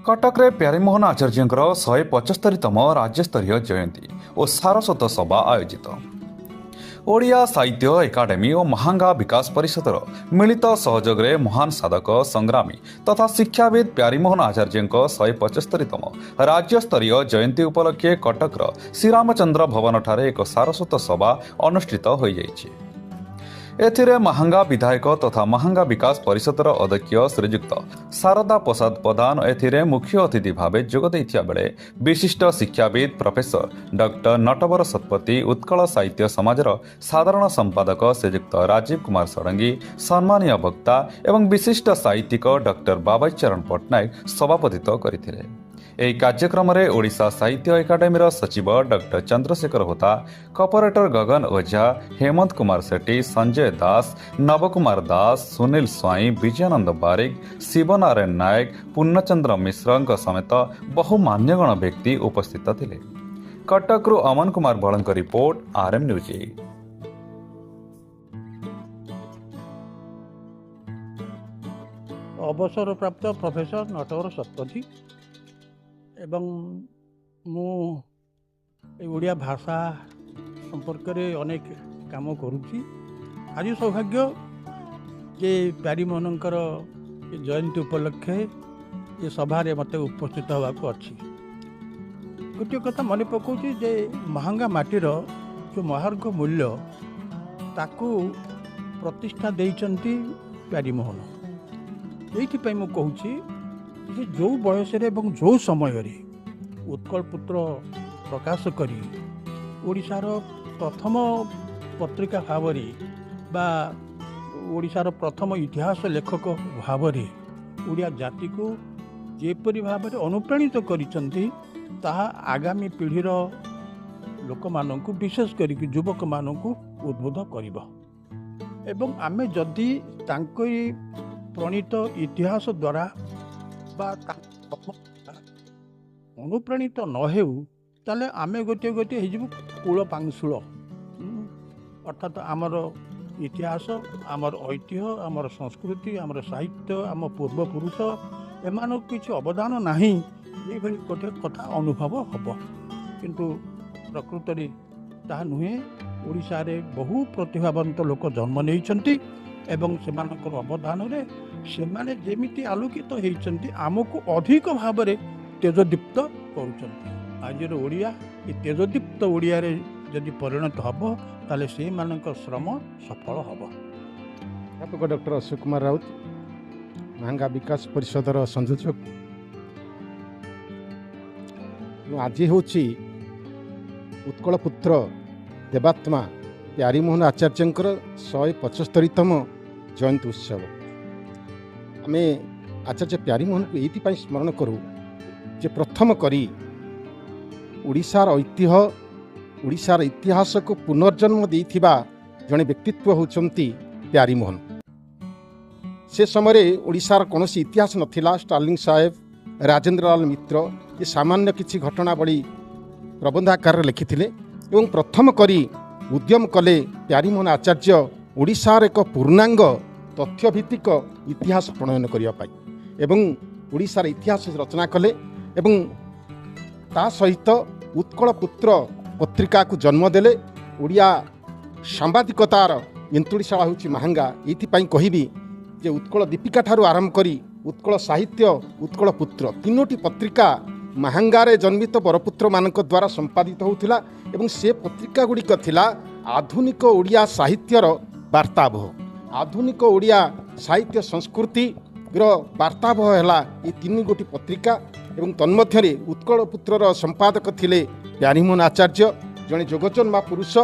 कटक रे प्यारीमोहन आचार्यଙ୍କର 175तम राज्यस्तरीय जयंती और सारस्वत सभा आयोजित। ओडिया साहित्य एकाडेमी और महांगा विकास परिषदर मिलित सहयोग में महान साधक संग्रामी तथा शिक्षाविद प्यारीमोहन आचार्यଙ୍କ 175तम राज्यस्तरीय जयंती उपलक्षे कटकर श्रीरामचंद्र भवन ठारे एक सारस्वत सभा अनुष्ठित हो जाइछि। एथिरे महांगा विधायक तथा महांगा विकास परिषदर अध्यक्ष श्रीजुक्त शारदा प्रसाद प्रधान एथिरे मुख्य अतिथि भावे जोग दैथिया बेले विशिष्ट शिक्षाविद प्रोफेसर डॉक्टर नटवर सतपथी उत्कल साहित्य समाजर साधारण संपादक श्रीजुक्त राजीव कुमार षडंगी सम्मानीय वक्ता एवं विशिष्ट साहित्यिक डॉक्टर बाबाईचरण पट्टनायक सभापतित्व करथिले। ଏହି କାର୍ଯ୍ୟକ୍ରମରେ ଓଡ଼ିଶା ସାହିତ୍ୟ ଏକାଡେମୀର ସଚିବ ଡକ୍ଟର ଚନ୍ଦ୍ରଶେଖର ହୋତା, କର୍ପୋରେଟର ଗଗନ ଓଝା, ହେମନ୍ତ କୁମାର ସେଠୀ, ସଞ୍ଜୟ ଦାସ, ନବକୁମାର ଦାସ, ସୁନୀଲ ସ୍ୱାଇଁ, ବିଜୟାନନ୍ଦ ବାରିକ, ଶିବନାରାୟଣ ନାୟକ, ପୂର୍ଣ୍ଣଚନ୍ଦ୍ର ମିଶ୍ରଙ୍କ ସମେତ ବହୁ ମାନ୍ୟଗଣ ବ୍ୟକ୍ତି ଉପସ୍ଥିତ ଥିଲେ। କଟକରୁ ଅମନ କୁମାର ବଳଙ୍କ ରିପୋର୍ଟ, RM ନ୍ୟୁଜ୍। अवसरप्राप्त प्रोफेसर नटवर सतपथी एवं मु ओडिया भाषा संपर्क में अनेक काम करुच्ची। आज सौभाग्य जे प्यारीमोहनकर जयंती उपलक्षे ये सभा मत उपस्थित होगा अच्छी। गोटे कथा मन पकाउची जे महांगा माटीर जो महार्घ मूल्य ताकू प्रतिष्ठा देइचंती प्यारीमोहन। ये मु कहूँ जो बयस जो समय उत्कल पुत्र प्रकाश करी ओडिशार प्रथम पत्रिका भाव बा ओडिशार प्रथम इतिहास लेखक भाव ओडिया जाति को जेपरी भाव अनुप्राणित करिसंती ताहा आगामी पीढ़ीर लोक माननकु विशेष करी युवक माननकु उद्बोध करिबा। एवं आमे जदि तांकई प्रणीत इतिहास द्वारा बा अनुप्राणित न हेउ ताले आमे गोटे गोटे हो कूल पांशुल अर्थात आमर इतिहास आमर ऐतिह्य आमर संस्कृति आमर साहित्य आम पूर्वपुरुष एमान किसी अवदान नहीं ये गोटे कथा अनुभव हम किंतु प्रकृत में ताहा नुहे। ओडिशा रे बहु प्रतिभावंत लोक जन्म नहीं एवं सेमानकर अवदान रे सेमाने जेमिति आलोकित होइचंती आमको अधिक भाव में तेजदीप्त करुचंती। आज ओडिया ये तेजदीप्त ओडिया रे जदि परिणत हम ताले से मानकर श्रम सफल हम। अध्यापक डॉक्टर अशोक कुमार राउत महांगा विकास परिषदर संयोजक। आज हूँ उत्कल पुत्र देवात्मा प्यारीमोहन आचार्यंकर 175तम जयंती उत्सव। आम आचार्य प्यारीमोहन को ये स्मरण करूँ जे प्रथम करी ओडिशार ऐतिह्य ओडिशार इतिहास को पुनर्जन्म देइथिबा जड़े व्यक्तित्व होचंती प्यारीमोहन। से समय ओडिशार कौन इतिहास नथिला। स्टालिन साहेब, राजेंद्रलाल मित्र ये सामान्य किसी घटनावली प्रबंधाकार लिखिथिले एवं प्रथम करी उद्यम कले प्यारीमोहन आचार्य ओडिशार एक पूर्णांग तथ्यभित्तिक इतिहास प्रणयन करने एवं ओडिशार इतिहास रचना कले एवं ता सहित उत्कल पुत्र पत्रिका को जन्म देले। ओडिया सांबादिकतार इंतुड़ीशाला होची महांगा। ये कहबी जे उत्कल दीपिका ठारू आरंभ करी उत्कल साहित्य उत्कल पुत्र तीनोटी पत्रिका महांगारे जन्मित बरपुत्र मानक द्वारा संपादित होउथिला एवं से पत्रिका गुड़िक थिला आधुनिक ओडिया साहित्यर वार्तावह। आधुनिक ओडिया साहित्य संस्कृति वार्तावह है ये तीन गोटी पत्रिका एवं तन्मध्य उत्कल पुत्रर संपादक थिले प्यारीमोहन आचार्य जड़े जोगजन्मा पुरुष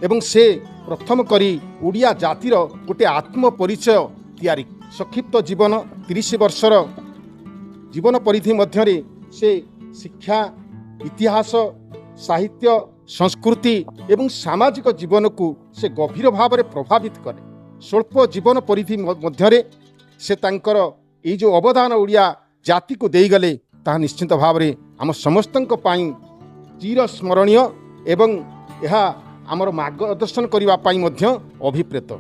एवं से प्रथम करी ओडिया जातिर गोटे आत्म परिचय तैयारी। संक्षिप्त जीवन 30 वर्षर जीवन परिधि मध्य से शिक्षा इतिहास साहित्य संस्कृति एवं सामाजिक जीवन को से गभीर भाव में प्रभावित करे। स्वल्प जीवन परिधि मध्य से तांकर ये जो अवदान ओडिया जाति को देगले ताहा निश्चित भाव में आम समस्तंक पाई चिर स्मरणीय एवं यह आमर मार्गदर्शन करने अभिप्रेत।